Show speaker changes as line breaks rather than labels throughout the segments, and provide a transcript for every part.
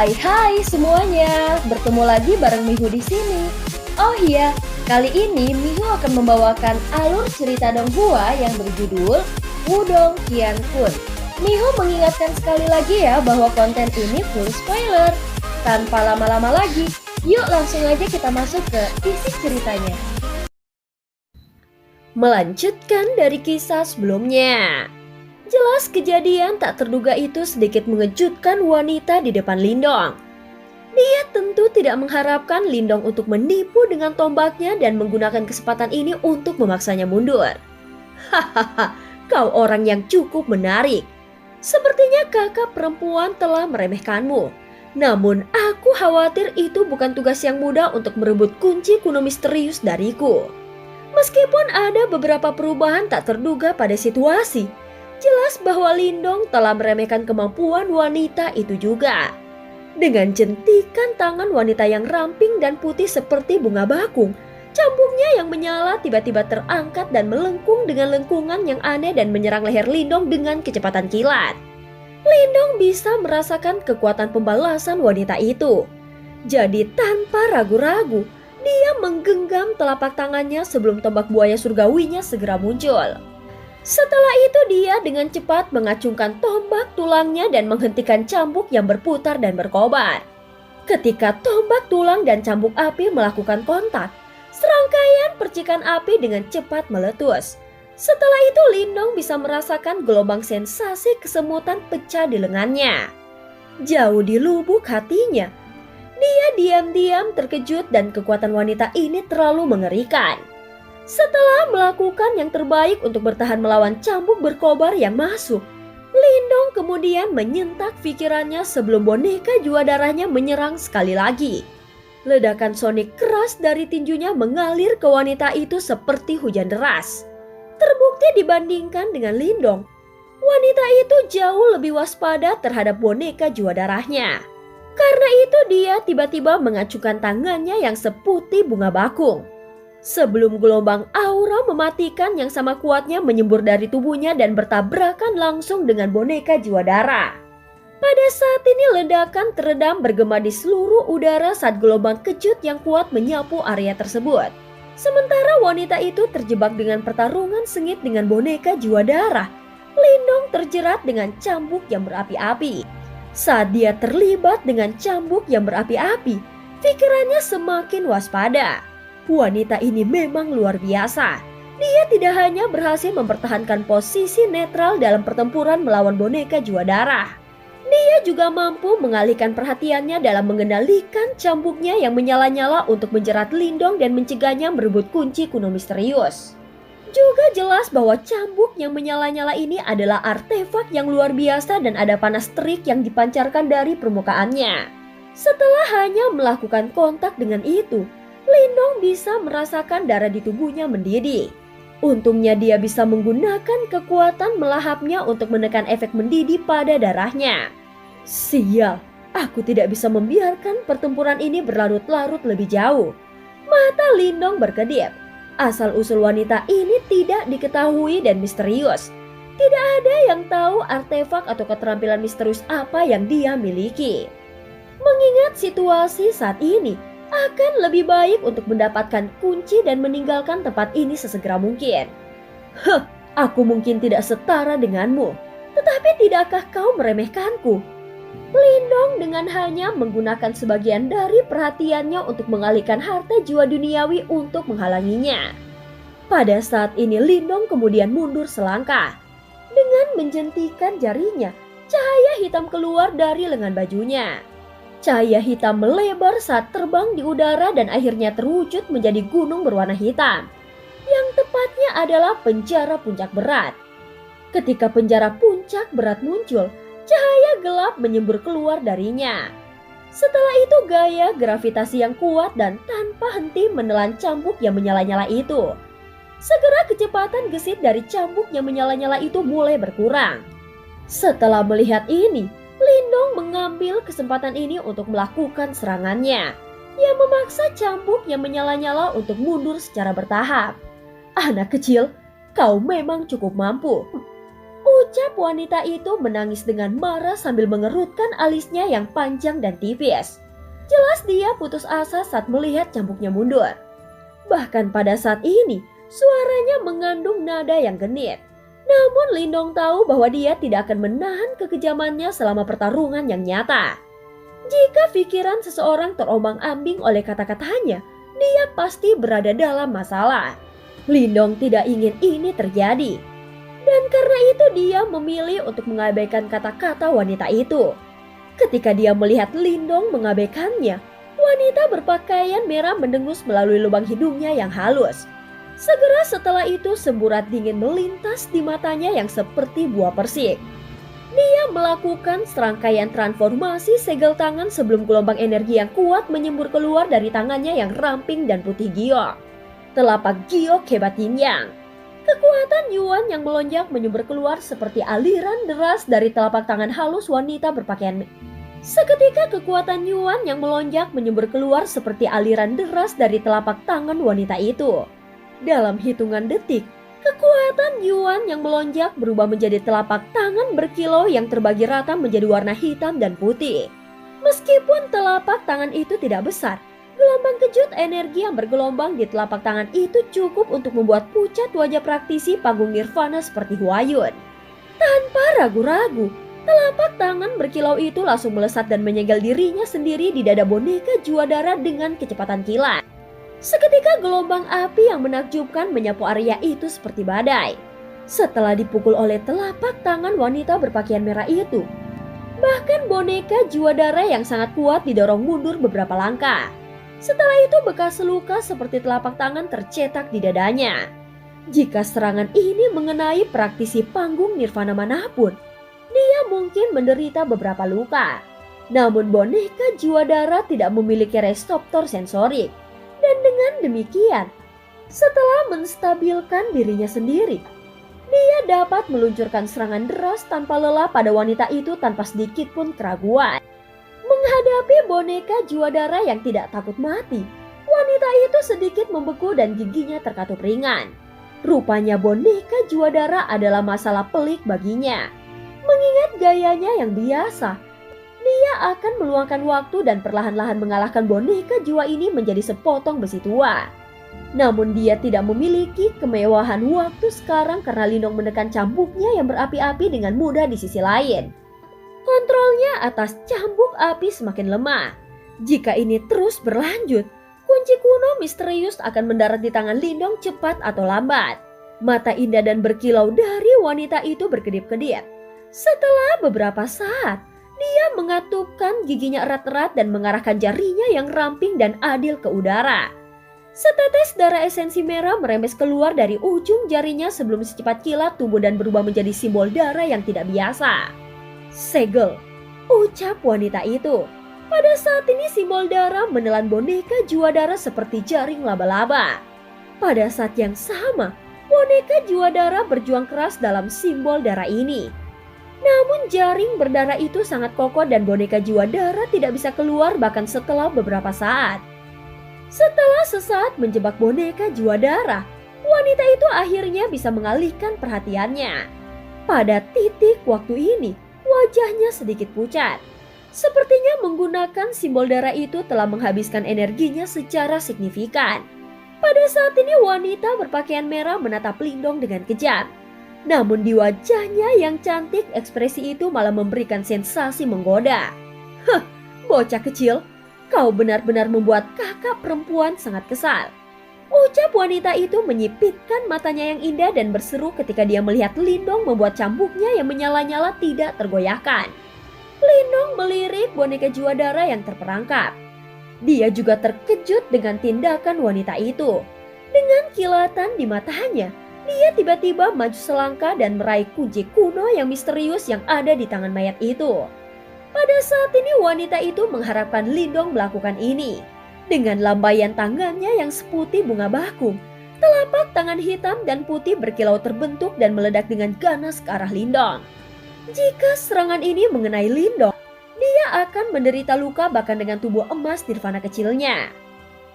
Hai semuanya, bertemu lagi bareng Mihu di sini. Oh iya, kali ini Mihu akan membawakan alur cerita Donghua yang berjudul Wudong Qianfun. Mihu mengingatkan sekali lagi ya bahwa konten ini full spoiler. Tanpa lama-lama lagi, yuk langsung aja kita masuk ke isi ceritanya. Melanjutkan dari kisah sebelumnya. Jelas kejadian tak terduga itu sedikit mengejutkan wanita di depan Lindong. Dia tentu tidak mengharapkan Lindong untuk menipu dengan tombaknya dan menggunakan kesempatan ini untuk memaksanya mundur. Hahaha, kau orang yang cukup menarik. Sepertinya kakak perempuan telah meremehkanmu. Namun aku khawatir itu bukan tugas yang mudah untuk merebut kunci kuno misterius dariku. Meskipun ada beberapa perubahan tak terduga pada situasi, jelas bahwa Lindong telah meremehkan kemampuan wanita itu juga. Dengan jentikan tangan wanita yang ramping dan putih seperti bunga bakung, cambuknya yang menyala tiba-tiba terangkat dan melengkung dengan lengkungan yang aneh dan menyerang leher Lindong dengan kecepatan kilat. Lindong bisa merasakan kekuatan pembalasan wanita itu. Jadi tanpa ragu-ragu, dia menggenggam telapak tangannya sebelum tombak buaya surgawinya segera muncul. Setelah itu dia dengan cepat mengacungkan tombak tulangnya dan menghentikan cambuk yang berputar dan berkobar. Ketika tombak tulang dan cambuk api melakukan kontak, serangkaian percikan api dengan cepat meletus. Setelah itu Lindong bisa merasakan gelombang sensasi kesemutan pecah di lengannya. Jauh di lubuk hatinya, dia diam-diam terkejut dan kekuatan wanita ini terlalu mengerikan. Setelah melakukan yang terbaik untuk bertahan melawan cambuk berkobar yang masuk, Lindong kemudian menyentak pikirannya sebelum boneka jua darahnya menyerang sekali lagi. Ledakan sonik keras dari tinjunya mengalir ke wanita itu seperti hujan deras. Terbukti dibandingkan dengan Lindong, wanita itu jauh lebih waspada terhadap boneka jua darahnya. Karena itu dia tiba-tiba mengacungkan tangannya yang seputih bunga bakung. Sebelum gelombang aura mematikan yang sama kuatnya menyembur dari tubuhnya dan bertabrakan langsung dengan boneka jiwa darah. Pada saat ini ledakan teredam bergema di seluruh udara saat gelombang kejut yang kuat menyapu area tersebut. Sementara wanita itu terjebak dengan pertarungan sengit dengan boneka jiwa darah, Lindong terjerat dengan cambuk yang berapi-api. Saat dia terlibat dengan cambuk yang berapi-api, pikirannya semakin waspada. Wanita ini memang luar biasa. Dia tidak hanya berhasil mempertahankan posisi netral dalam pertempuran melawan boneka jiwa darah. Dia juga mampu mengalihkan perhatiannya dalam mengendalikan cambuknya yang menyala-nyala untuk menjerat Lindong dan mencegahnya merebut kunci kuno misterius. Juga jelas bahwa cambuk yang menyala-nyala ini adalah artefak yang luar biasa dan ada panas terik yang dipancarkan dari permukaannya. Setelah hanya melakukan kontak dengan itu, Lindong bisa merasakan darah di tubuhnya mendidih. Untungnya dia bisa menggunakan kekuatan melahapnya untuk menekan efek mendidih pada darahnya. Sial, aku tidak bisa membiarkan pertempuran ini berlarut-larut lebih jauh. Mata Lindong berkedip. Asal-usul wanita ini tidak diketahui dan misterius. Tidak ada yang tahu artefak atau keterampilan misterius apa yang dia miliki. Mengingat situasi saat ini, akan lebih baik untuk mendapatkan kunci dan meninggalkan tempat ini sesegera mungkin. Aku mungkin tidak setara denganmu, tetapi tidakkah kau meremehkanku? Lindong dengan hanya menggunakan sebagian dari perhatiannya untuk mengalihkan harta jiwa duniawi untuk menghalanginya. Pada saat ini Lindong kemudian mundur selangkah. Dengan menjentikan jarinya, cahaya hitam keluar dari lengan bajunya. Cahaya hitam melebar saat terbang di udara dan akhirnya terwujud menjadi gunung berwarna hitam. Yang tepatnya adalah penjara puncak berat. Ketika penjara puncak berat muncul, cahaya gelap menyembur keluar darinya. Setelah itu gaya gravitasi yang kuat dan tanpa henti menelan cambuk yang menyala-nyala itu. Segera kecepatan gesit dari cambuk yang menyala-nyala itu mulai berkurang. Setelah melihat ini, Lindong mengambil kesempatan ini untuk melakukan serangannya. Ia memaksa cambuk yang menyala-nyala untuk mundur secara bertahap. Anak kecil, kau memang cukup mampu. Ucap wanita itu menangis dengan marah sambil mengerutkan alisnya yang panjang dan tipis. Jelas dia putus asa saat melihat cambuknya mundur. Bahkan pada saat ini, suaranya mengandung nada yang genit. Namun Lindong tahu bahwa dia tidak akan menahan kekejamannya selama pertarungan yang nyata. Jika pikiran seseorang terombang-ambing oleh kata-katanya, dia pasti berada dalam masalah. Lindong tidak ingin ini terjadi. Dan karena itu dia memilih untuk mengabaikan kata-kata wanita itu. Ketika dia melihat Lindong mengabaikannya, wanita berpakaian merah mendengus melalui lubang hidungnya yang halus. Segera setelah itu semburat dingin melintas di matanya yang seperti buah persik. Dia melakukan serangkaian transformasi segel tangan sebelum gelombang energi yang kuat menyembur keluar dari tangannya yang ramping dan putih giok. Telapak giok hebat yin yang. Kekuatan Yuan yang melonjak menyembur keluar seperti aliran deras dari telapak tangan halus wanita berpakaian. Seketika kekuatan Yuan yang melonjak menyembur keluar seperti aliran deras dari telapak tangan wanita itu. Dalam hitungan detik, kekuatan Yuan yang melonjak berubah menjadi telapak tangan berkilau yang terbagi rata menjadi warna hitam dan putih. Meskipun telapak tangan itu tidak besar, gelombang kejut energi yang bergelombang di telapak tangan itu cukup untuk membuat pucat wajah praktisi panggung nirvana seperti Huayun. Tanpa ragu-ragu, telapak tangan berkilau itu langsung melesat dan menyegel dirinya sendiri di dada boneka Juadara dengan kecepatan kilat. Seketika gelombang api yang menakjubkan menyapu area itu seperti badai. Setelah dipukul oleh telapak tangan wanita berpakaian merah itu, bahkan boneka Juadara yang sangat kuat didorong mundur beberapa langkah. Setelah itu bekas luka seperti telapak tangan tercetak di dadanya. Jika serangan ini mengenai praktisi panggung nirvana manapun, dia mungkin menderita beberapa luka. Namun boneka Juadara tidak memiliki reseptor sensorik. Dan dengan demikian, setelah menstabilkan dirinya sendiri, dia dapat meluncurkan serangan deras tanpa lelah pada wanita itu tanpa sedikit pun keraguan. Menghadapi boneka Juadara yang tidak takut mati, wanita itu sedikit membeku dan giginya terkatup ringan. Rupanya boneka Juadara adalah masalah pelik baginya. Mengingat gayanya yang biasa, dia akan meluangkan waktu dan perlahan-lahan mengalahkan boneka Jua ini menjadi sepotong besi tua. Namun dia tidak memiliki kemewahan waktu sekarang karena Lindong menekan cambuknya yang berapi-api dengan mudah di sisi lain. Kontrolnya atas cambuk api semakin lemah. Jika ini terus berlanjut, kunci kuno misterius akan mendarat di tangan Lindong cepat atau lambat. Mata indah dan berkilau dari wanita itu berkedip-kedip. Setelah beberapa saat, dia mengatupkan giginya erat-erat dan mengarahkan jarinya yang ramping dan adil ke udara. Setetes darah esensi merah merembes keluar dari ujung jarinya sebelum secepat kilat tumbuh dan berubah menjadi simbol darah yang tidak biasa. Segel, ucap wanita itu. Pada saat ini simbol darah menelan boneka Juadara seperti jaring laba-laba. Pada saat yang sama, boneka Juadara berjuang keras dalam simbol darah ini. Namun jaring berdarah itu sangat kokoh dan boneka Juadara tidak bisa keluar bahkan setelah beberapa saat. Setelah sesaat menjebak boneka Juadara, wanita itu akhirnya bisa mengalihkan perhatiannya. Pada titik waktu ini, wajahnya sedikit pucat. Sepertinya menggunakan simbol darah itu telah menghabiskan energinya secara signifikan. Pada saat ini wanita berpakaian merah menatap Lindong dengan kejam. Namun di wajahnya yang cantik ekspresi itu malah memberikan sensasi menggoda. Hah, bocah kecil, kau benar-benar membuat kakak perempuan sangat kesal. Ucap wanita itu menyipitkan matanya yang indah dan berseru ketika dia melihat Lindong membuat cambuknya yang menyala-nyala tidak tergoyahkan. Lindong melirik boneka Juadara yang terperangkap. Dia juga terkejut dengan tindakan wanita itu. Dengan kilatan di matanya, dia tiba-tiba maju selangkah dan meraih kunci kuno yang misterius yang ada di tangan mayat itu. Pada saat ini wanita itu mengharapkan Lindong melakukan ini. Dengan lambaian tangannya yang seputih bunga bakung, telapak tangan hitam dan putih berkilau terbentuk dan meledak dengan ganas ke arah Lindong. Jika serangan ini mengenai Lindong, dia akan menderita luka bahkan dengan tubuh emas nirvana kecilnya.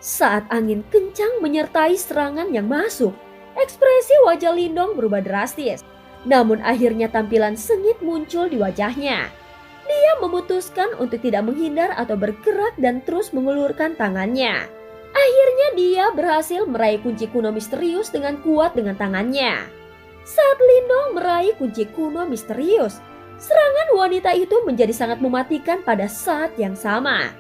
Saat angin kencang menyertai serangan yang masuk, ekspresi wajah Lindong berubah drastis. Namun akhirnya tampilan sengit muncul di wajahnya. Dia memutuskan untuk tidak menghindar atau bergerak dan terus mengulurkan tangannya. Akhirnya dia berhasil meraih kunci kuno misterius dengan kuat dengan tangannya. Saat Lindong meraih kunci kuno misterius, serangan wanita itu menjadi sangat mematikan pada saat yang sama.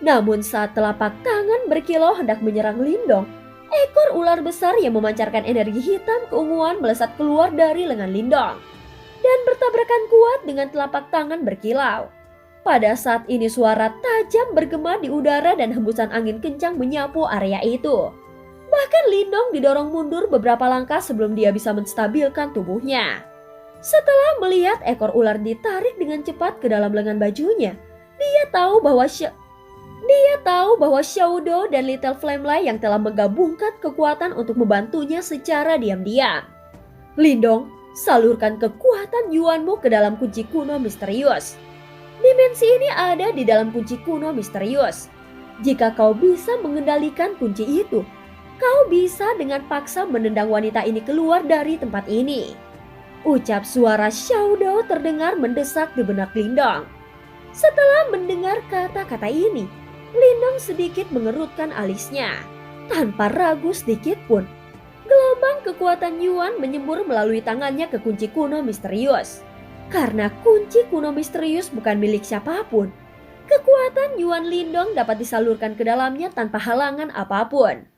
Namun saat telapak tangan berkilau hendak menyerang Lindong, ekor ular besar yang memancarkan energi hitam keunguan melesat keluar dari lengan Lindong dan bertabrakan kuat dengan telapak tangan berkilau. Pada saat ini suara tajam bergema di udara dan hembusan angin kencang menyapu area itu. Bahkan Lindong didorong mundur beberapa langkah sebelum dia bisa menstabilkan tubuhnya. Setelah melihat ekor ular ditarik dengan cepat ke dalam lengan bajunya, dia tahu bahwa Xiaodo dan Little Flamelight yang telah menggabungkan kekuatan untuk membantunya secara diam-diam. Lindong, salurkan kekuatan Yuanmu ke dalam kunci kuno misterius. Dimensi ini ada di dalam kunci kuno misterius. Jika kau bisa mengendalikan kunci itu, kau bisa dengan paksa menendang wanita ini keluar dari tempat ini. Ucap suara Xiaodo terdengar mendesak di benak Lindong. Setelah mendengar kata-kata ini, Lindong sedikit mengerutkan alisnya. Tanpa ragu sedikit pun, gelombang kekuatan Yuan menyembur melalui tangannya ke kunci kuno misterius. Karena kunci kuno misterius bukan milik siapapun, kekuatan Yuan Lindong dapat disalurkan ke dalamnya tanpa halangan apapun.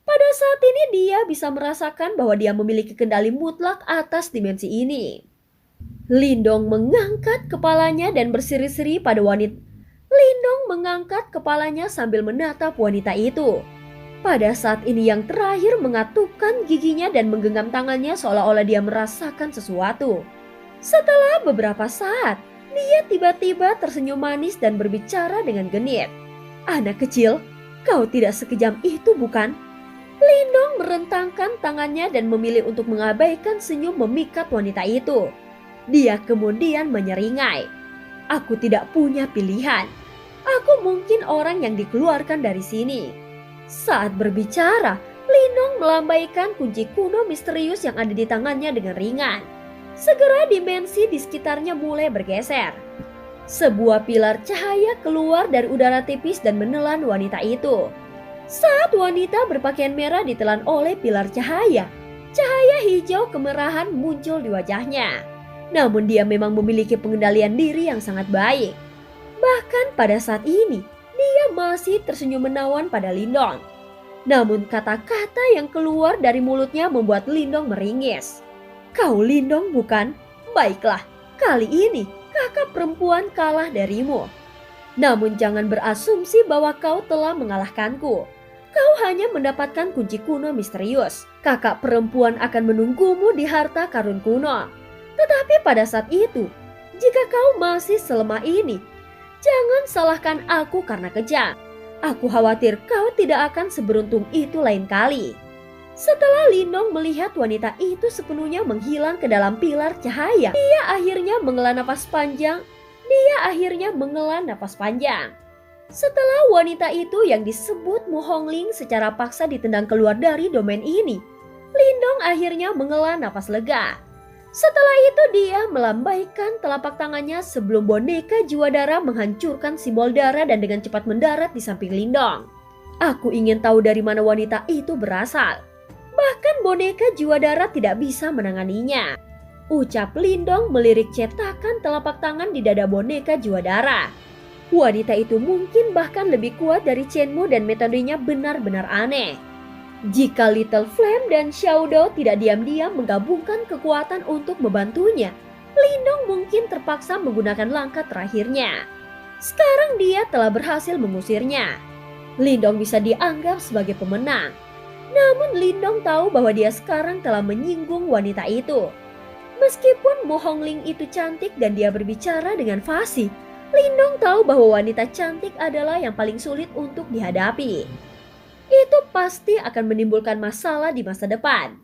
Pada saat ini dia bisa merasakan bahwa dia memiliki kendali mutlak atas dimensi ini. Lindong mengangkat kepalanya dan berseri-seri pada wanita. Lindong mengangkat kepalanya sambil menatap wanita itu. Pada saat ini yang terakhir mengatupkan giginya dan menggenggam tangannya seolah-olah dia merasakan sesuatu. Setelah beberapa saat, dia tiba-tiba tersenyum manis dan berbicara dengan genit. "Anak kecil, kau tidak sekejam itu bukan?" Lindong merentangkan tangannya dan memilih untuk mengabaikan senyum memikat wanita itu. Dia kemudian menyeringai, "Aku tidak punya pilihan. Aku mungkin orang yang dikeluarkan dari sini." Saat berbicara, Lindong melambaikan kunci kuno misterius yang ada di tangannya dengan ringan. Segera dimensi di sekitarnya mulai bergeser. Sebuah pilar cahaya keluar dari udara tipis dan menelan wanita itu. Saat wanita berpakaian merah ditelan oleh pilar cahaya, cahaya hijau kemerahan muncul di wajahnya. Namun dia memang memiliki pengendalian diri yang sangat baik. Bahkan pada saat ini, dia masih tersenyum menawan pada Lindong. Namun kata-kata yang keluar dari mulutnya membuat Lindong meringis. "Kau Lindong bukan? Baiklah, kali ini kakak perempuan kalah darimu. Namun jangan berasumsi bahwa kau telah mengalahkanku. Kau hanya mendapatkan kunci kuno misterius. Kakak perempuan akan menunggumu di harta karun kuno. Tetapi pada saat itu, jika kau masih selemah ini, jangan salahkan aku karena kejam. Aku khawatir kau tidak akan seberuntung itu lain kali." Setelah Lindong melihat wanita itu sepenuhnya menghilang ke dalam pilar cahaya, dia akhirnya menghela napas panjang. Setelah wanita itu yang disebut Mu Hongling secara paksa ditendang keluar dari domain ini, Lindong akhirnya menghela napas lega. Setelah itu dia melambaikan telapak tangannya sebelum boneka jiwa darah menghancurkan simbol darah dan dengan cepat mendarat di samping Lindong. "Aku ingin tahu dari mana wanita itu berasal. Bahkan boneka jiwa darah tidak bisa menanganinya," ucap Lindong melirik cetakan telapak tangan di dada boneka jiwa darah. Wanita itu mungkin bahkan lebih kuat dari Chenmu dan metodenya benar-benar aneh. Jika Little Flame dan Xiaodo tidak diam-diam menggabungkan kekuatan untuk membantunya, Lindong mungkin terpaksa menggunakan langkah terakhirnya. Sekarang dia telah berhasil mengusirnya. Lindong bisa dianggap sebagai pemenang. Namun Lindong tahu bahwa dia sekarang telah menyinggung wanita itu. Meskipun Mu Hongling itu cantik dan dia berbicara dengan fasih, Lindong tahu bahwa wanita cantik adalah yang paling sulit untuk dihadapi. Itu pasti akan menimbulkan masalah di masa depan.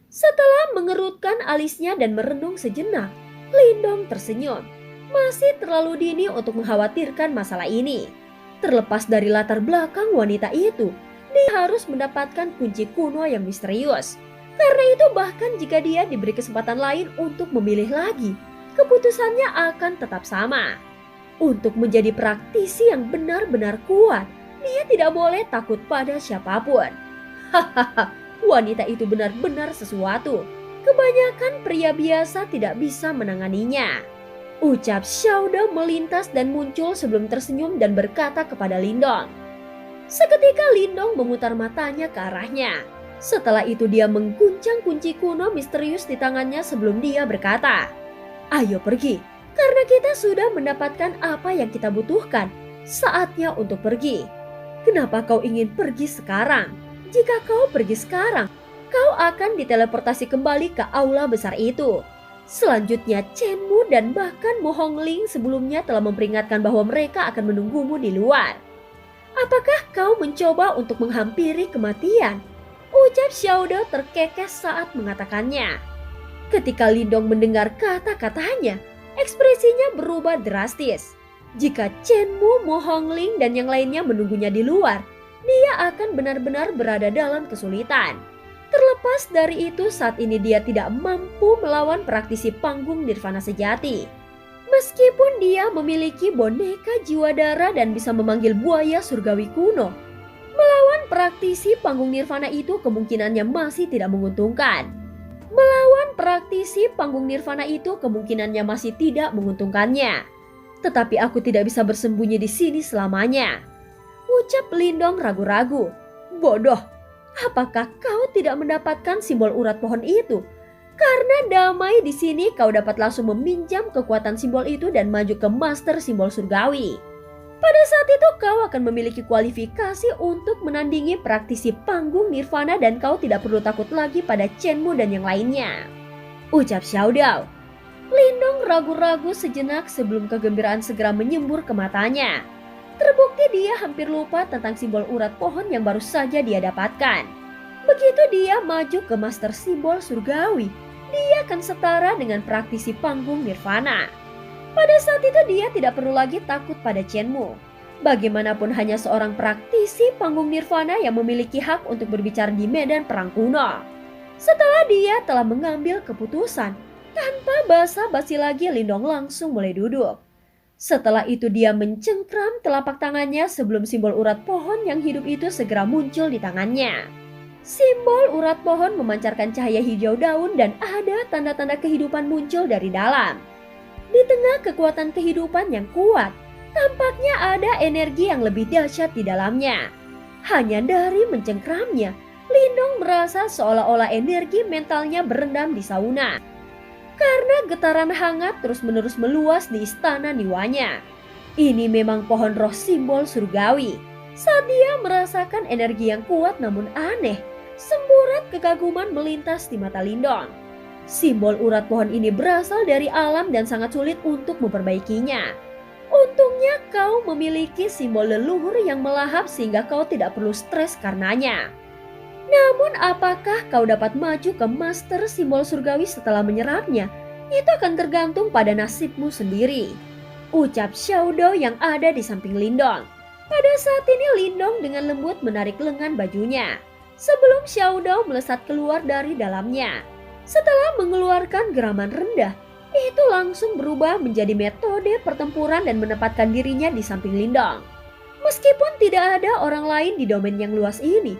Setelah mengerutkan alisnya dan merenung sejenak, Lindong tersenyum. Masih terlalu dini untuk mengkhawatirkan masalah ini. Terlepas dari latar belakang wanita itu, dia harus mendapatkan kunci kuno yang misterius. Karena itu bahkan jika dia diberi kesempatan lain untuk memilih lagi, keputusannya akan tetap sama. Untuk menjadi praktisi yang benar-benar kuat, dia tidak boleh takut pada siapapun. Hahaha, wanita itu benar-benar sesuatu. Kebanyakan pria biasa tidak bisa menanganinya. Ucap Xiao Dao melintas dan muncul sebelum tersenyum dan berkata kepada Lindong. Seketika Lindong memutar matanya ke arahnya. Setelah itu dia mengguncang kunci kuno misterius di tangannya sebelum dia berkata, "Ayo pergi, karena kita sudah mendapatkan apa yang kita butuhkan. Saatnya untuk pergi. Kenapa kau ingin pergi sekarang? Jika kau pergi sekarang, kau akan diteleportasi kembali ke aula besar itu." Selanjutnya Chenmu dan bahkan Mo Hongling sebelumnya telah memperingatkan bahwa mereka akan menunggumu di luar. "Apakah kau mencoba untuk menghampiri kematian?" Ucap Xiao Dao terkekeh saat mengatakannya. Ketika Lindong mendengar kata-katanya, ekspresinya berubah drastis. Jika Chenmu, Mo Hongling dan yang lainnya menunggunya di luar, dia akan benar-benar berada dalam kesulitan. Terlepas dari itu, saat ini dia tidak mampu melawan praktisi panggung nirvana sejati. Meskipun dia memiliki boneka jiwa dara dan bisa memanggil buaya surgawi kuno, melawan praktisi panggung nirvana itu kemungkinannya masih tidak menguntungkan. Tetapi aku tidak bisa bersembunyi di sini selamanya. Ucap Lindong ragu-ragu. Bodoh, apakah kau tidak mendapatkan simbol urat pohon itu? Karena damai di sini kau dapat langsung meminjam kekuatan simbol itu dan maju ke master simbol surgawi. Pada saat itu kau akan memiliki kualifikasi untuk menandingi praktisi panggung nirvana dan kau tidak perlu takut lagi pada Chenmu dan yang lainnya. Ucap Xiao Dao. Lindong ragu-ragu sejenak sebelum kegembiraan segera menyembur ke matanya. Terbukti dia hampir lupa tentang simbol urat pohon yang baru saja dia dapatkan. Begitu dia maju ke master simbol surgawi, dia akan setara dengan praktisi panggung nirvana. Pada saat itu dia tidak perlu lagi takut pada Chenmu. Bagaimanapun hanya seorang praktisi panggung nirvana yang memiliki hak untuk berbicara di medan perang kuno. Setelah dia telah mengambil keputusan, tanpa basa-basi lagi Lindong langsung mulai duduk. Setelah itu dia mencengkram telapak tangannya sebelum simbol urat pohon yang hidup itu segera muncul di tangannya. Simbol urat pohon memancarkan cahaya hijau daun dan ada tanda-tanda kehidupan muncul dari dalam. Di tengah kekuatan kehidupan yang kuat, tampaknya ada energi yang lebih dahsyat di dalamnya. Hanya dari mencengkramnya, Lindong merasa seolah-olah energi mentalnya berendam di sauna. Karena getaran hangat terus-menerus meluas di istana Niwanya. Ini memang pohon roh simbol surgawi. Saat dia merasakan energi yang kuat namun aneh, semburat kekaguman melintas di mata Lindong. Simbol urat pohon ini berasal dari alam dan sangat sulit untuk memperbaikinya. Untungnya kau memiliki simbol leluhur yang melahap sehingga kau tidak perlu stres karenanya. Namun apakah kau dapat maju ke master simbol surgawi setelah menyerapnya? Itu akan tergantung pada nasibmu sendiri. Ucap Xiao Dao yang ada di samping Lindong. Pada saat ini Lindong dengan lembut menarik lengan bajunya. Sebelum Xiao Dao melesat keluar dari dalamnya. Setelah mengeluarkan geraman rendah, itu langsung berubah menjadi metode pertempuran dan menempatkan dirinya di samping Lindong. Meskipun tidak ada orang lain di domain yang luas ini,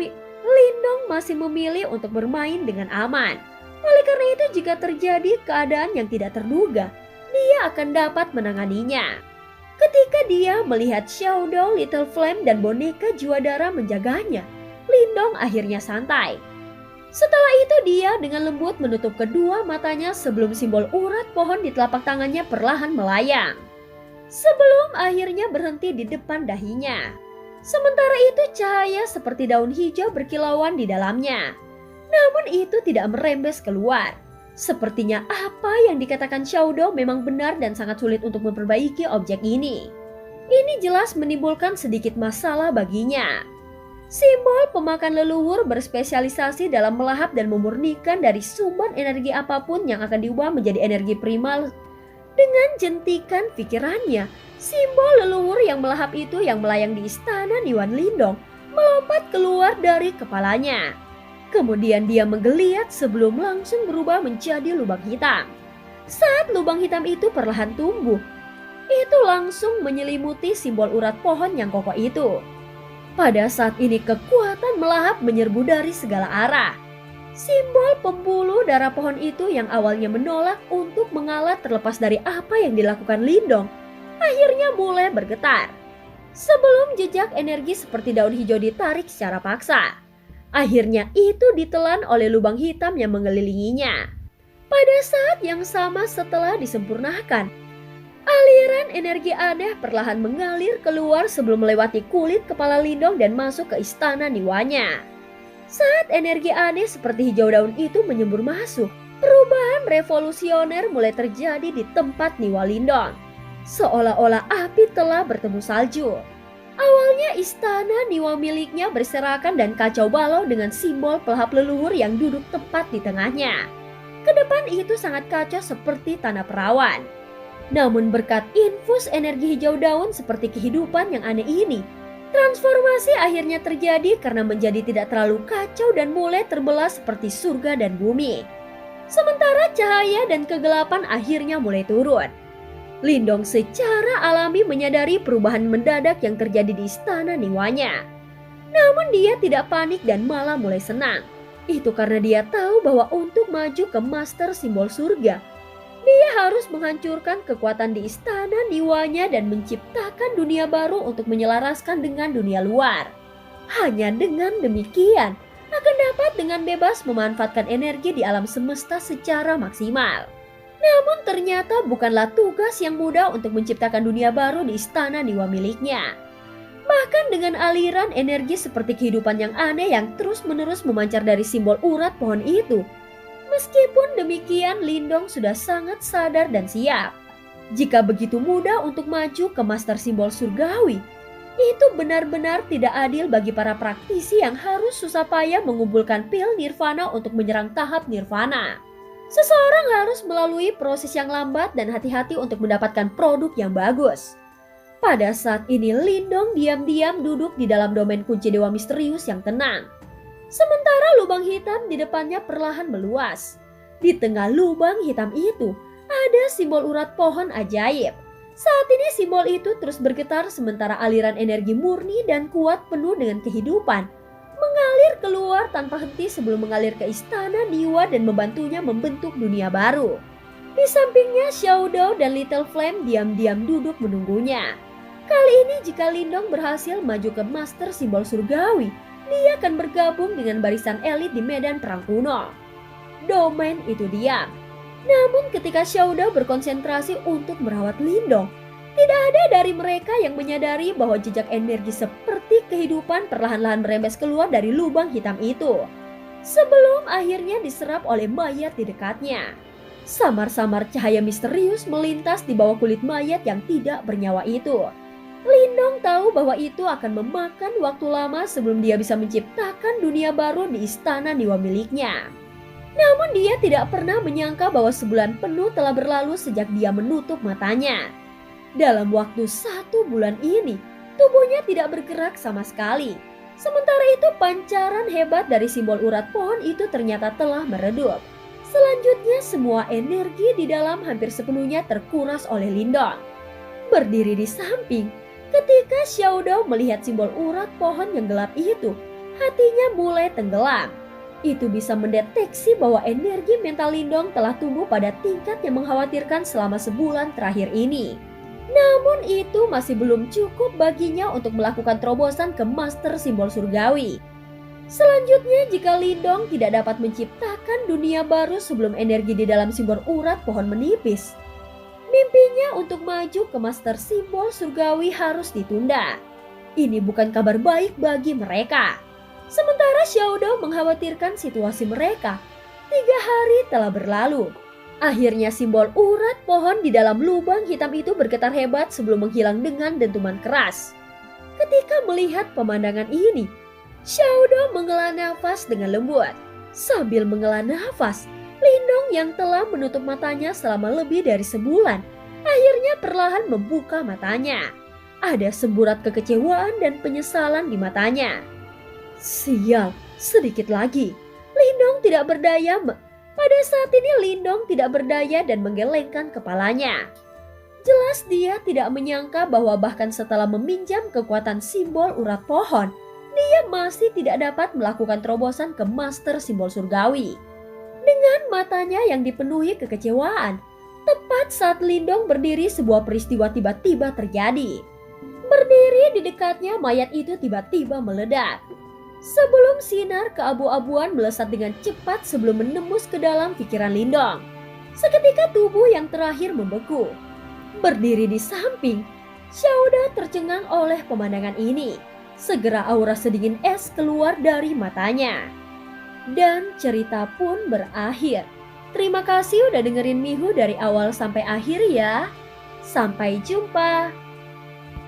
Lindong masih memilih untuk bermain dengan aman. Oleh karena itu jika terjadi keadaan yang tidak terduga, dia akan dapat menanganinya. Ketika dia melihat Xiao Dao, Little Flame dan boneka jiwa dara menjaganya, Lindong akhirnya santai. Setelah itu dia dengan lembut menutup kedua matanya sebelum simbol urat pohon di telapak tangannya perlahan melayang. Sebelum akhirnya berhenti di depan dahinya. Sementara itu cahaya seperti daun hijau berkilauan di dalamnya. Namun itu tidak merembes keluar. Sepertinya apa yang dikatakan Xiao Dao memang benar dan sangat sulit untuk memperbaiki objek ini. Ini jelas menimbulkan sedikit masalah baginya. Simbol pemakan leluhur berspesialisasi dalam melahap dan memurnikan dari sumber energi apapun yang akan diubah menjadi energi primal. Dengan jentikan pikirannya, simbol leluhur yang melahap itu yang melayang di istana Niwan Lindong melompat keluar dari kepalanya. Kemudian dia menggeliat sebelum langsung berubah menjadi lubang hitam. Saat lubang hitam itu perlahan tumbuh, itu langsung menyelimuti simbol urat pohon yang kokoh itu. Pada saat ini kekuatan melahap menyerbu dari segala arah. Simbol pembuluh darah pohon itu yang awalnya menolak untuk mengalah terlepas dari apa yang dilakukan Lindong, akhirnya mulai bergetar. Sebelum jejak energi seperti daun hijau ditarik secara paksa, akhirnya itu ditelan oleh lubang hitam yang mengelilinginya. Pada saat yang sama setelah disempurnakan, aliran energi aneh perlahan mengalir keluar sebelum melewati kulit kepala Lindong dan masuk ke istana Niwanya. Saat energi aneh seperti hijau daun itu menyembur masuk, perubahan revolusioner mulai terjadi di tempat Niwa Lindong. Seolah-olah api telah bertemu salju. Awalnya istana Niwa miliknya berserakan dan kacau balau dengan simbol pelahap leluhur yang duduk tepat di tengahnya. Kedepan itu sangat kacau seperti tanah perawan. Namun berkat infus energi hijau daun seperti kehidupan yang aneh ini, transformasi akhirnya terjadi karena menjadi tidak terlalu kacau dan mulai terbelah seperti surga dan bumi. Sementara cahaya dan kegelapan akhirnya mulai turun. Lindong secara alami menyadari perubahan mendadak yang terjadi di istana Niwanya. Namun dia tidak panik dan malah mulai senang. Itu karena dia tahu bahwa untuk maju ke master simbol surga, dia harus menghancurkan kekuatan di istana Niwanya dan menciptakan dunia baru untuk menyelaraskan dengan dunia luar. Hanya dengan demikian, akan dapat dengan bebas memanfaatkan energi di alam semesta secara maksimal. Namun ternyata bukanlah tugas yang mudah untuk menciptakan dunia baru di istana Niwa miliknya. Bahkan dengan aliran energi seperti kehidupan yang aneh yang terus-menerus memancar dari simbol urat pohon itu. Meskipun demikian, Lindong sudah sangat sadar dan siap. Jika begitu mudah untuk maju ke master simbol surgawi, itu benar-benar tidak adil bagi para praktisi yang harus susah payah mengumpulkan pil nirvana untuk menyerang tahap nirvana. Seseorang harus melalui proses yang lambat dan hati-hati untuk mendapatkan produk yang bagus. Pada saat ini Lindong diam-diam duduk di dalam domain kunci dewa misterius yang tenang. Sementara lubang hitam di depannya perlahan meluas. Di tengah lubang hitam itu ada simbol urat pohon ajaib. Saat ini simbol itu terus bergetar sementara aliran energi murni dan kuat penuh dengan kehidupan mengalir keluar tanpa henti sebelum mengalir ke istana Niwa dan membantunya membentuk dunia baru. Di sampingnya Xiao Dao dan Little Flame diam-diam duduk menunggunya. Kali ini jika Lindong berhasil maju ke master simbol surgawi, dia akan bergabung dengan barisan elit di medan perang kuno. Domain itu diam. Namun ketika Xiao Dao berkonsentrasi untuk merawat Lindong, tidak ada dari mereka yang menyadari bahwa jejak energi seperti kehidupan perlahan-lahan merembes keluar dari lubang hitam itu. Sebelum akhirnya diserap oleh mayat di dekatnya. Samar-samar cahaya misterius melintas di bawah kulit mayat yang tidak bernyawa itu. Lindong tahu bahwa itu akan memakan waktu lama sebelum dia bisa menciptakan dunia baru di istana Niwa miliknya. Namun dia tidak pernah menyangka bahwa sebulan penuh telah berlalu sejak dia menutup matanya. Dalam waktu 1 bulan ini, tubuhnya tidak bergerak sama sekali. Sementara itu pancaran hebat dari simbol urat pohon itu ternyata telah meredup. Selanjutnya semua energi di dalam hampir sepenuhnya terkuras oleh Lindong. Berdiri di samping, ketika Xiao Dao melihat simbol urat pohon yang gelap itu, hatinya mulai tenggelam. Itu bisa mendeteksi bahwa energi mental Lindong telah tumbuh pada tingkat yang mengkhawatirkan selama sebulan terakhir ini. Namun itu masih belum cukup baginya untuk melakukan terobosan ke master simbol surgawi. Selanjutnya jika Lindong tidak dapat menciptakan dunia baru sebelum energi di dalam simbol urat pohon menipis, mimpinya untuk maju ke master simbol surgawi harus ditunda. Ini bukan kabar baik bagi mereka. Sementara Xiao Dao mengkhawatirkan situasi mereka. 3 hari telah berlalu. Akhirnya simbol urat pohon di dalam lubang hitam itu bergetar hebat sebelum menghilang dengan dentuman keras. Ketika melihat pemandangan ini, Xiao Dao menghela nafas dengan lembut. Sambil menghela nafas, Lindong yang telah menutup matanya selama lebih dari sebulan, akhirnya perlahan membuka matanya. Ada semburat kekecewaan dan penyesalan di matanya. Sial, sedikit lagi. Lindong tidak berdaya. Pada saat ini Lindong tidak berdaya dan menggelengkan kepalanya. Jelas dia tidak menyangka bahwa bahkan setelah meminjam kekuatan simbol urat pohon, dia masih tidak dapat melakukan terobosan ke master simbol surgawi. Dengan matanya yang dipenuhi kekecewaan, tepat saat Lindong berdiri sebuah peristiwa tiba-tiba terjadi. Berdiri di dekatnya mayat itu tiba-tiba meledak. Sebelum sinar keabu-abuan melesat dengan cepat sebelum menembus ke dalam pikiran Lindong. Seketika tubuh yang terakhir membeku. Berdiri di samping, Xiaoda tercengang oleh pemandangan ini. Segera aura sedingin es keluar dari matanya. Dan cerita pun berakhir. Terima kasih udah dengerin Mihu dari awal sampai akhir ya. Sampai jumpa.